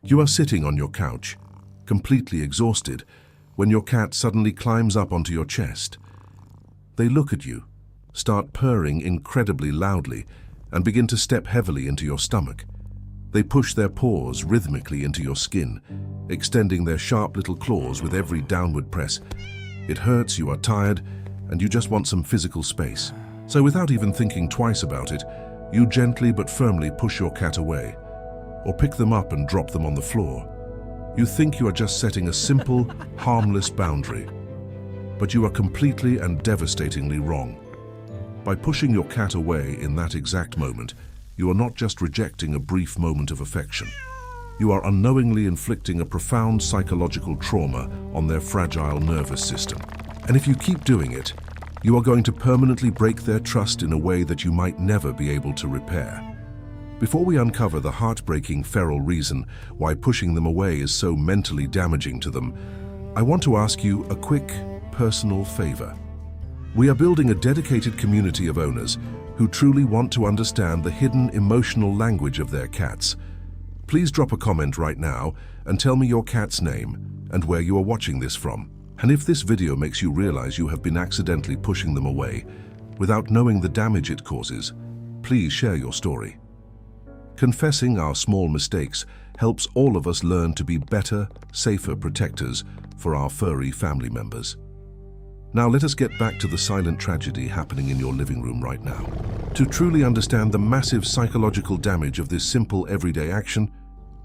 You are sitting on your couch, completely exhausted, when your cat suddenly climbs up onto your chest. They look at you, start purring incredibly loudly, and begin to step heavily into your stomach. They push their paws rhythmically into your skin, extending their sharp little claws with every downward press. It hurts, you are tired, and you just want some physical space. So without even thinking twice about it, you gently but firmly push your cat away, or pick them up and drop them on the floor. You think you are just setting a simple, harmless boundary, but you are completely and devastatingly wrong. By pushing your cat away in that exact moment, you are not just rejecting a brief moment of affection. You are unknowingly inflicting a profound psychological trauma on their fragile nervous system. And if you keep doing it, you are going to permanently break their trust in a way that you might never be able to repair. Before we uncover the heartbreaking feral reason why pushing them away is so mentally damaging to them, I want to ask you a quick, personal favor. We are building a dedicated community of owners who truly want to understand the hidden emotional language of their cats. Please drop a comment right now and tell me your cat's name and where you are watching this from. And if this video makes you realize you have been accidentally pushing them away without knowing the damage it causes, please share your story. Confessing our small mistakes helps all of us learn to be better, safer protectors for our furry family members. Now let us get back to the silent tragedy happening in your living room right now. To truly understand the massive psychological damage of this simple everyday action,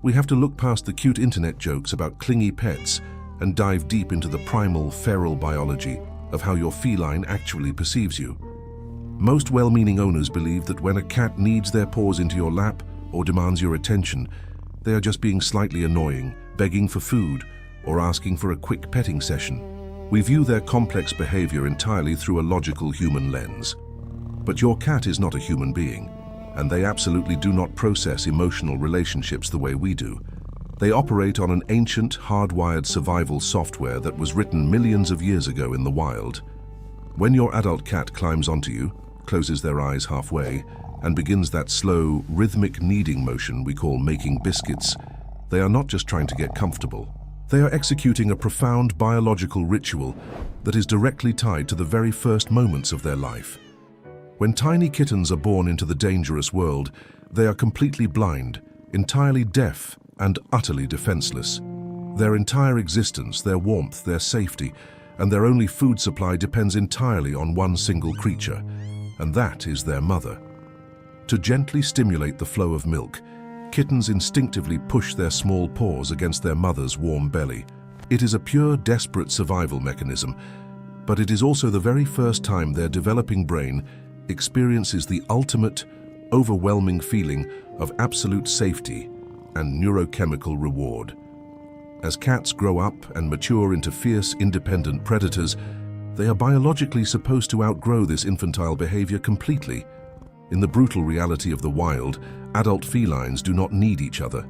we have to look past the cute internet jokes about clingy pets and dive deep into the primal feral biology of how your feline actually perceives you. Most well-meaning owners believe that when a cat kneads their paws into your lap or demands your attention, they are just being slightly annoying, begging for food, or asking for a quick petting session. We view their complex behavior entirely through a logical human lens. But your cat is not a human being, and they absolutely do not process emotional relationships the way we do. They operate on an ancient, hardwired survival software that was written millions of years ago in the wild. When your adult cat climbs onto you, closes their eyes halfway, and begins that slow, rhythmic kneading motion we call making biscuits, they are not just trying to get comfortable. They are executing a profound biological ritual that is directly tied to the very first moments of their life. When tiny kittens are born into the dangerous world, they are completely blind, entirely deaf, and utterly defenseless. Their entire existence, their warmth, their safety, and their only food supply depends entirely on one single creature, and that is their mother. To gently stimulate the flow of milk, kittens instinctively push their small paws against their mother's warm belly. It is a pure, desperate survival mechanism, but it is also the very first time their developing brain experiences the ultimate, overwhelming feeling of absolute safety and neurochemical reward. As cats grow up and mature into fierce, independent predators, they are biologically supposed to outgrow this infantile behavior completely. In the brutal reality of the wild, adult felines do not need each other.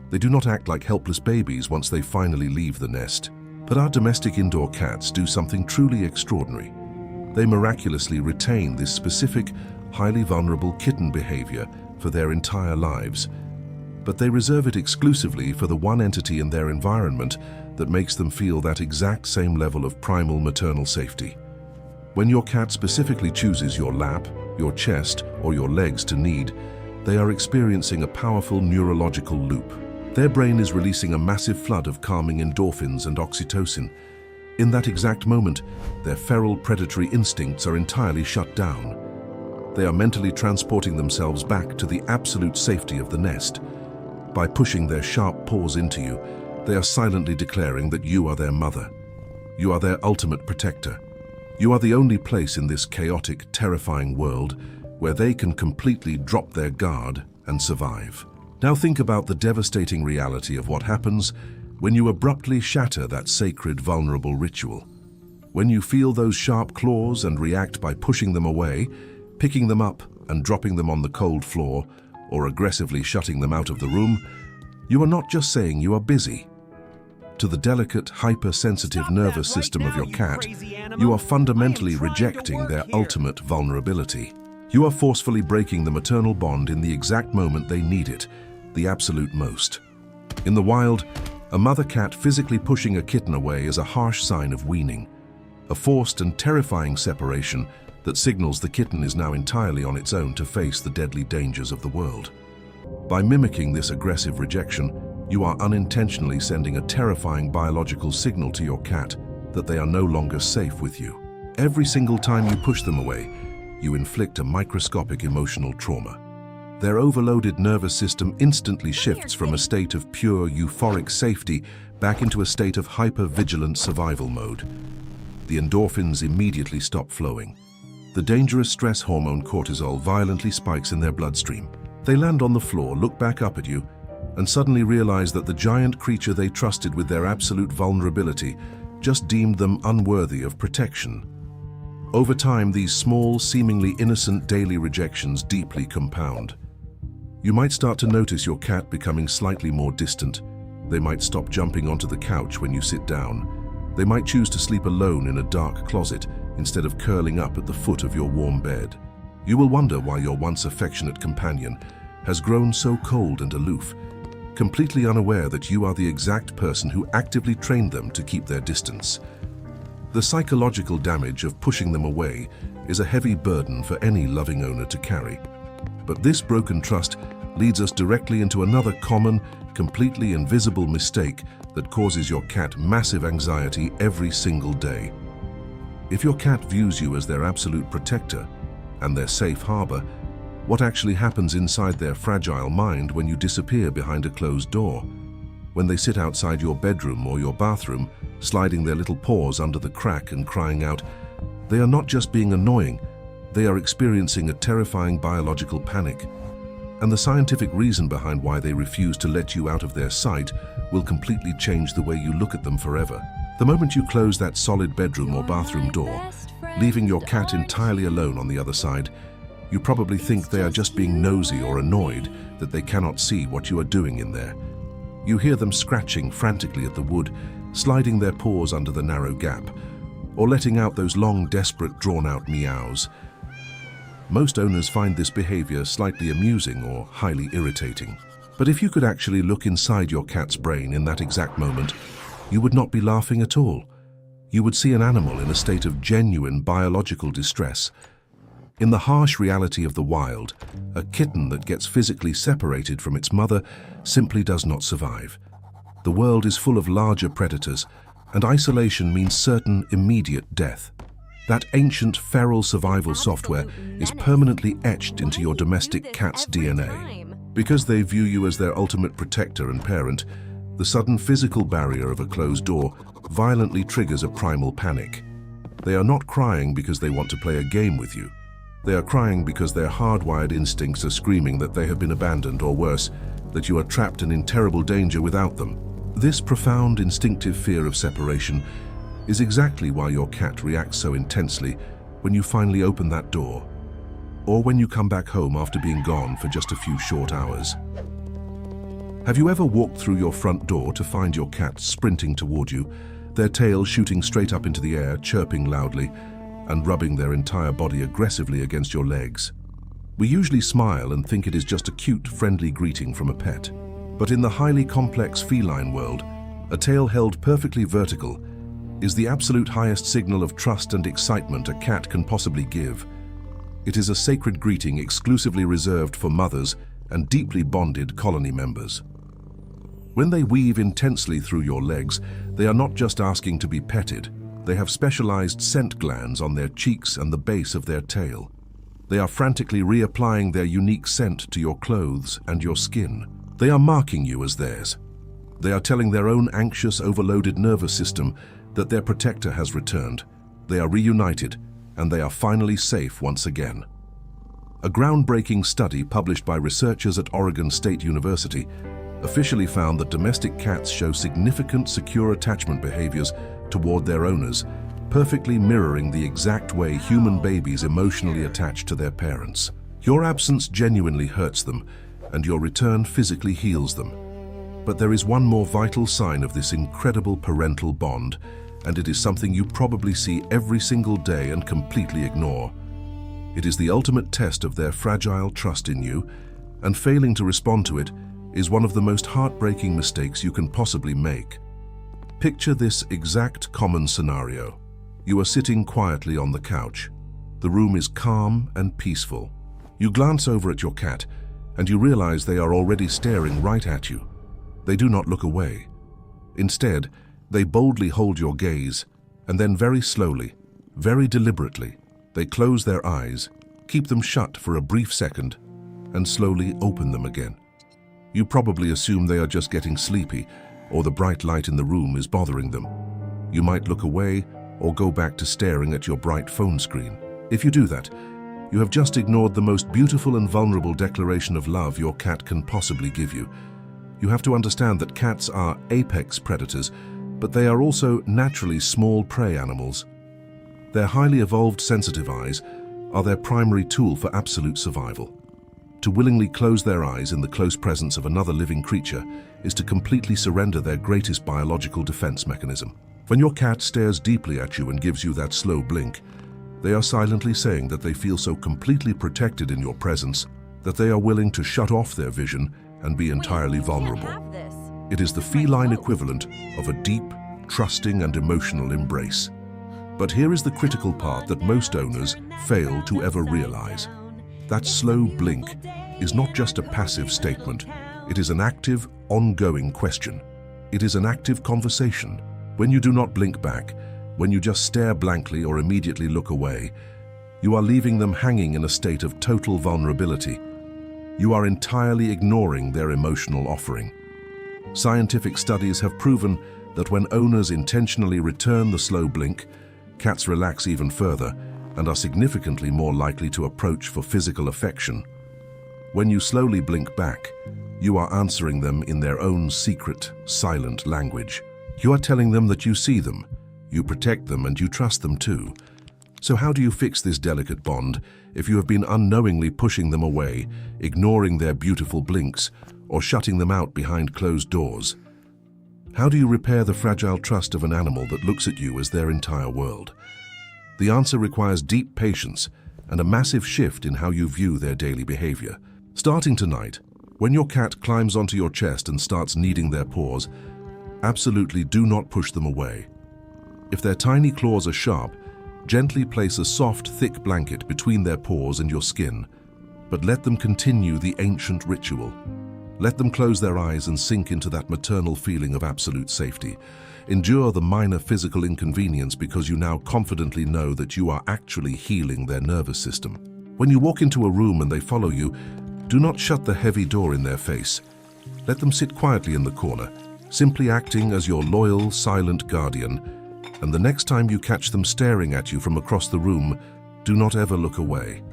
They do not act like helpless babies once they finally leave the nest. But our domestic indoor cats do something truly extraordinary. They miraculously retain this specific, highly vulnerable kitten behavior for their entire lives. But they reserve it exclusively for the one entity in their environment that makes them feel that exact same level of primal maternal safety. When your cat specifically chooses your lap, your chest, or your legs to knead, they are experiencing a powerful neurological loop. Their brain is releasing a massive flood of calming endorphins and oxytocin. In that exact moment, their feral predatory instincts are entirely shut down. They are mentally transporting themselves back to the absolute safety of the nest. By pushing their sharp paws into you, they are silently declaring that you are their mother. You are their ultimate protector. You are the only place in this chaotic, terrifying world where they can completely drop their guard and survive. Now think about the devastating reality of what happens when you abruptly shatter that sacred, vulnerable ritual. When you feel those sharp claws and react by pushing them away, picking them up and dropping them on the cold floor, or aggressively shutting them out of the room, you are not just saying you are busy. To the delicate, hypersensitive nervous system of your cat, you are fundamentally rejecting their ultimate vulnerability. You are forcefully breaking the maternal bond in the exact moment they need it, the absolute most. In the wild, a mother cat physically pushing a kitten away is a harsh sign of weaning, a forced and terrifying separation that signals the kitten is now entirely on its own to face the deadly dangers of the world. By mimicking this aggressive rejection, you are unintentionally sending a terrifying biological signal to your cat that they are no longer safe with you. Every single time you push them away, you inflict a microscopic emotional trauma. Their overloaded nervous system instantly shifts from a state of pure euphoric safety back into a state of hyper-vigilant survival mode. The endorphins immediately stop flowing. The dangerous stress hormone cortisol violently spikes in their bloodstream. They land on the floor, look back up at you, and suddenly realize that the giant creature they trusted with their absolute vulnerability just deemed them unworthy of protection. Over time, these small, seemingly innocent daily rejections deeply compound. You might start to notice your cat becoming slightly more distant. They might stop jumping onto the couch when you sit down. They might choose to sleep alone in a dark closet instead of curling up at the foot of your warm bed. You will wonder why your once affectionate companion has grown so cold and aloof, completely unaware that you are the exact person who actively trained them to keep their distance. The psychological damage of pushing them away is a heavy burden for any loving owner to carry. But this broken trust leads us directly into another common, completely invisible mistake that causes your cat massive anxiety every single day. If your cat views you as their absolute protector and their safe harbor, what actually happens inside their fragile mind when you disappear behind a closed door? When they sit outside your bedroom or your bathroom, sliding their little paws under the crack and crying out, they are not just being annoying, they are experiencing a terrifying biological panic. And the scientific reason behind why they refuse to let you out of their sight will completely change the way you look at them forever. The moment you close that solid bedroom or bathroom door, leaving your cat entirely alone on the other side, you probably think they are just being nosy or annoyed that they cannot see what you are doing in there. You hear them scratching frantically at the wood, sliding their paws under the narrow gap, or letting out those long, desperate, drawn-out meows. Most owners find this behavior slightly amusing or highly irritating. But if you could actually look inside your cat's brain in that exact moment, you would not be laughing at all. You would see an animal in a state of genuine biological distress. In the harsh reality of the wild, a kitten that gets physically separated from its mother simply does not survive. The world is full of larger predators, and isolation means certain immediate death. That ancient feral survival software is permanently etched into your domestic cat's DNA. Because they view you as their ultimate protector and parent, the sudden physical barrier of a closed door violently triggers a primal panic. They are not crying because they want to play a game with you. They are crying because their hardwired instincts are screaming that they have been abandoned, or worse, that you are trapped and in terrible danger without them. This profound instinctive fear of separation is exactly why your cat reacts so intensely when you finally open that door, or when you come back home after being gone for just a few short hours. Have you ever walked through your front door to find your cat sprinting toward you, their tail shooting straight up into the air, chirping loudly, and rubbing their entire body aggressively against your legs? We usually smile and think it is just a cute, friendly greeting from a pet. But in the highly complex feline world, a tail held perfectly vertical is the absolute highest signal of trust and excitement a cat can possibly give. It is a sacred greeting exclusively reserved for mothers and deeply bonded colony members. When they weave intensely through your legs, they are not just asking to be petted. They have specialized scent glands on their cheeks and the base of their tail. They are frantically reapplying their unique scent to your clothes and your skin. They are marking you as theirs. They are telling their own anxious, overloaded nervous system that their protector has returned. They are reunited, and they are finally safe once again. A groundbreaking study published by researchers at Oregon State University officially found that domestic cats show significant secure attachment behaviors toward their owners, perfectly mirroring the exact way human babies emotionally attach to their parents. Your absence genuinely hurts them, and your return physically heals them. But there is one more vital sign of this incredible parental bond, and it is something you probably see every single day and completely ignore. It is the ultimate test of their fragile trust in you, and failing to respond to it is one of the most heartbreaking mistakes you can possibly make. Picture this exact common scenario. You are sitting quietly on the couch. The room is calm and peaceful. You glance over at your cat, and you realize they are already staring right at you. They do not look away. Instead, they boldly hold your gaze, and then very slowly, very deliberately, they close their eyes, keep them shut for a brief second, and slowly open them again. You probably assume they are just getting sleepy, or the bright light in the room is bothering them. You might look away or go back to staring at your bright phone screen. If you do that, you have just ignored the most beautiful and vulnerable declaration of love your cat can possibly give you. You have to understand that cats are apex predators, but they are also naturally small prey animals. Their highly evolved sensitive eyes are their primary tool for absolute survival. To willingly close their eyes in the close presence of another living creature is to completely surrender their greatest biological defense mechanism. When your cat stares deeply at you and gives you that slow blink, they are silently saying that they feel so completely protected in your presence that they are willing to shut off their vision and be entirely vulnerable. It is the feline equivalent of a deep, trusting and emotional embrace. But here is the critical part that most owners fail to ever realize. That slow blink is not just a passive statement. It is an active, ongoing question. It is an active conversation. When you do not blink back, when you just stare blankly or immediately look away, you are leaving them hanging in a state of total vulnerability. You are entirely ignoring their emotional offering. Scientific studies have proven that when owners intentionally return the slow blink, cats relax even further and are significantly more likely to approach for physical affection. When you slowly blink back, you are answering them in their own secret, silent language. You are telling them that you see them, you protect them, and you trust them too. So how do you fix this delicate bond if you have been unknowingly pushing them away, ignoring their beautiful blinks, or shutting them out behind closed doors? How do you repair the fragile trust of an animal that looks at you as their entire world? The answer requires deep patience and a massive shift in how you view their daily behavior. Starting tonight, when your cat climbs onto your chest and starts kneading their paws, absolutely do not push them away. If their tiny claws are sharp, gently place a soft, thick blanket between their paws and your skin, but let them continue the ancient ritual. Let them close their eyes and sink into that maternal feeling of absolute safety. Endure the minor physical inconvenience because you now confidently know that you are actually healing their nervous system. When you walk into a room and they follow you, do not shut the heavy door in their face. Let them sit quietly in the corner, simply acting as your loyal, silent guardian. And the next time you catch them staring at you from across the room, do not ever look away.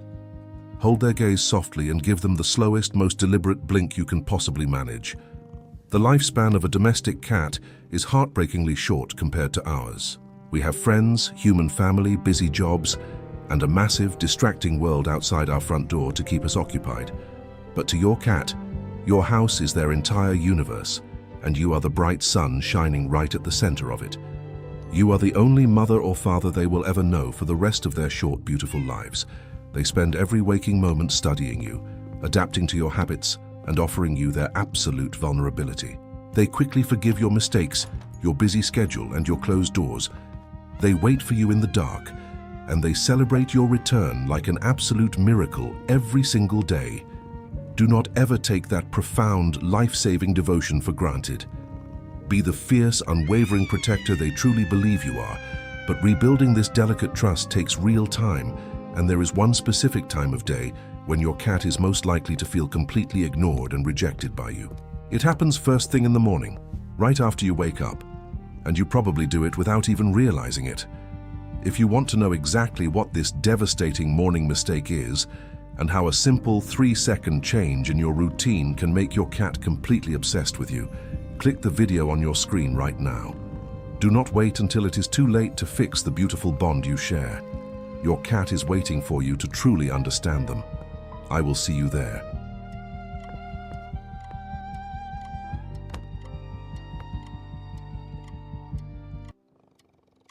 Hold their gaze softly and give them the slowest, most deliberate blink you can possibly manage. The lifespan of a domestic cat is heartbreakingly short compared to ours. We have friends, human family, busy jobs, and a massive, distracting world outside our front door to keep us occupied. But to your cat, your house is their entire universe, and you are the bright sun shining right at the center of it. You are the only mother or father they will ever know for the rest of their short, beautiful lives. They spend every waking moment studying you, adapting to your habits, and offering you their absolute vulnerability. They quickly forgive your mistakes, your busy schedule, and your closed doors. They wait for you in the dark, and they celebrate your return like an absolute miracle every single day. Do not ever take that profound, life-saving devotion for granted. Be the fierce, unwavering protector they truly believe you are, but rebuilding this delicate trust takes real time, and there is one specific time of day when your cat is most likely to feel completely ignored and rejected by you. It happens first thing in the morning, right after you wake up, and you probably do it without even realizing it. If you want to know exactly what this devastating morning mistake is, and how a simple 3-second change in your routine can make your cat completely obsessed with you, click the video on your screen right now. Do not wait until it is too late to fix the beautiful bond you share. Your cat is waiting for you to truly understand them. I will see you there.